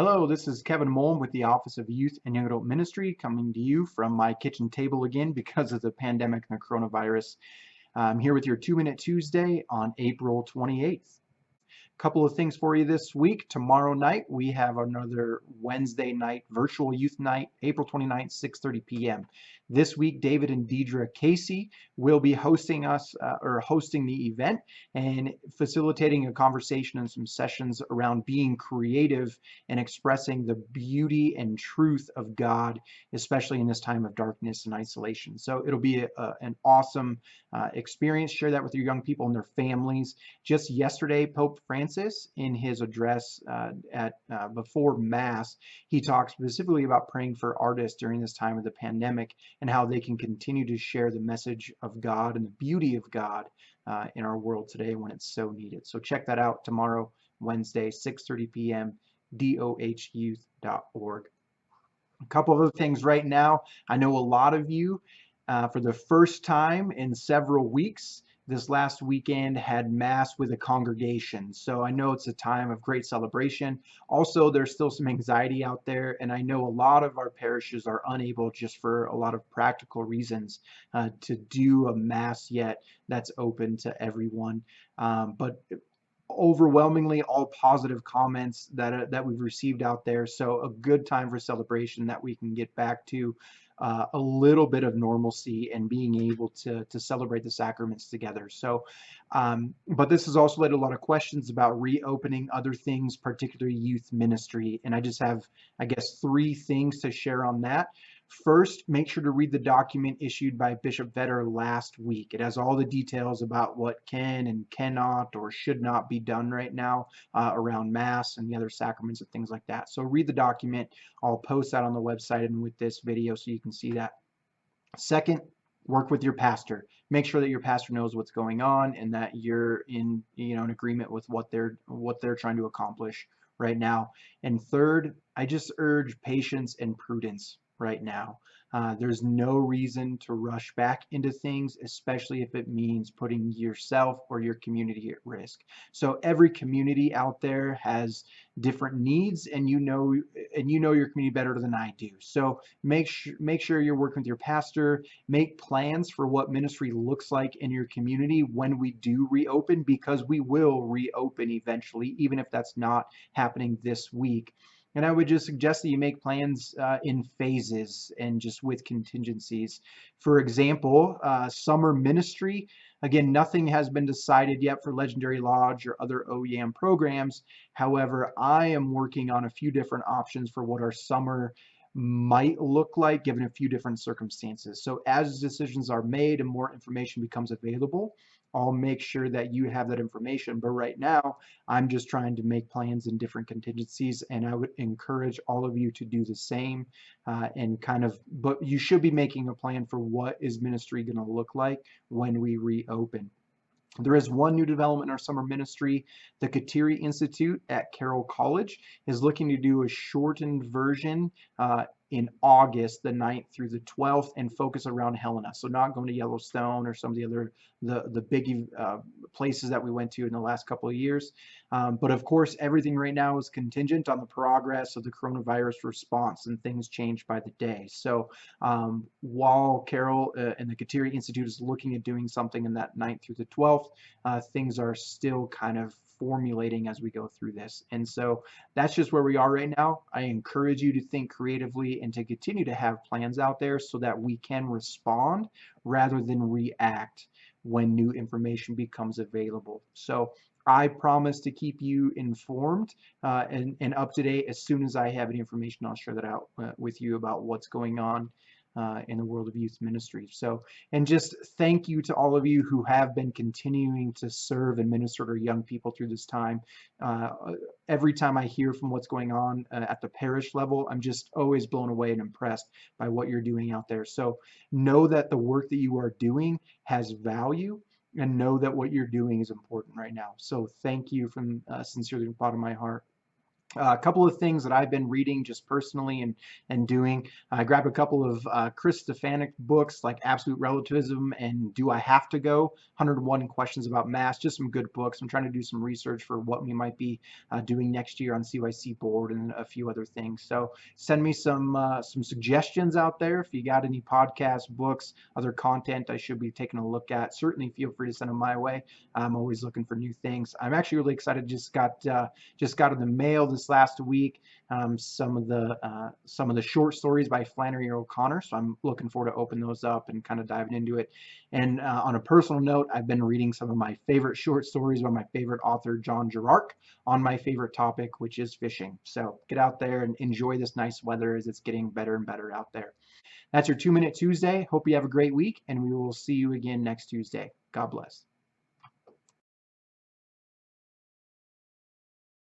Hello, this is Kevin Mullen with the Office of Youth and Young Adult Ministry, coming to you from my kitchen table again because of the pandemic and the coronavirus. I'm here with your 2-Minute Tuesday on April 28th. Couple of things for you this week. Tomorrow night, we have another Wednesday night virtual youth night, April 29th, 6:30 p.m. This week, David and Deidre Casey will be hosting hosting the event and facilitating a conversation and some sessions around being creative and expressing the beauty and truth of God, especially in this time of darkness and isolation. So it'll be an awesome experience. Share that with your young people and their families. Just yesterday, Pope Francis, in his address before Mass, he talked specifically about praying for artists during this time of the pandemic and how they can continue to share the message of God and the beauty of God in our world today when it's so needed. So check that out tomorrow, Wednesday, 6:30 p.m., dohyouth.org. A couple of other things right now. I know a lot of you, for the first time in several weeks, this last weekend had Mass with a congregation. So I know it's a time of great celebration. Also, there's still some anxiety out there, and I know a lot of our parishes are unable, just for a lot of practical reasons, to do a Mass yet that's open to everyone. But overwhelmingly all positive comments that we've received out there. So a good time for celebration that we can get back to a little bit of normalcy and being able to celebrate the sacraments together. So, but this has also led to a lot of questions about reopening other things, particularly youth ministry. And I just have, I guess, 3 things to share on that. First, make sure to read the document issued by Bishop Vetter last week. It has all the details about what can and cannot or should not be done right now around Mass and the other sacraments and things like that. So read the document. I'll post that on the website and with this video so you can see that. Second, work with your pastor. Make sure that your pastor knows what's going on and that you're in agreement with what they're trying to accomplish right now. And third, I just urge patience and prudence right now. There's no reason to rush back into things, especially if it means putting yourself or your community at risk. So every community out there has different needs, and you know your community better than I do. So make sure you're working with your pastor. Make plans for what ministry looks like in your community when we do reopen, because we will reopen eventually, even if that's not happening this week. And I would just suggest that you make plans in phases and just with contingencies. For example, summer ministry. Again, nothing has been decided yet for Legendary Lodge or other OEM programs. However, I am working on a few different options for what our summer might look like given a few different circumstances. So as decisions are made and more information becomes available, I'll make sure that you have that information. But right now, I'm just trying to make plans in different contingencies, and I would encourage all of you to do the same but you should be making a plan for what is ministry going to look like when we reopen. There is one new development in our summer ministry. The Kateri Institute at Carroll College is looking to do a shortened version in August, the 9th through the 12th, and focus around Helena. So not going to Yellowstone or some of the other the big places that we went to in the last couple of years. But of course, everything right now is contingent on the progress of the coronavirus response, and things change by the day. So while Carroll and the Kateri Institute is looking at doing something in that 9th through the 12th, things are still kind of formulating as we go through this. And so that's just where we are right now. I encourage you to think creatively and to continue to have plans out there so that we can respond rather than react when new information becomes available. So I promise to keep you informed and up to date. As soon as I have any information, I'll share that out with you about what's going on in the world of youth ministry. So, and just thank you to all of you who have been continuing to serve and minister to young people through this time. Every time I hear from what's going on at the parish level, I'm just always blown away and impressed by what you're doing out there. So know that the work that you are doing has value, and know that what you're doing is important right now. So thank you from sincerely from the bottom of my heart. A couple of things that I've been reading just personally and doing. I grabbed a couple of Chris Stefanik books like Absolute Relativism and Do I Have to Go? 101 Questions About Mass. Just some good books. I'm trying to do some research for what we might be doing next year on CYC board and a few other things. So send me some suggestions out there. If you got any podcasts, books, other content I should be taking a look at, certainly feel free to send them my way. I'm always looking for new things. I'm actually really excited. Just got in the mail this last week some of the short stories by Flannery O'Connor. So I'm looking forward to open those up and kind of diving into it. And on a personal note, I've been reading some of my favorite short stories by my favorite author, John Girark, on my favorite topic, which is fishing. So get out there and enjoy this nice weather as it's getting better and better out there. That's your 2 Minute Tuesday. Hope you have a great week, and we will see you again next Tuesday. God bless.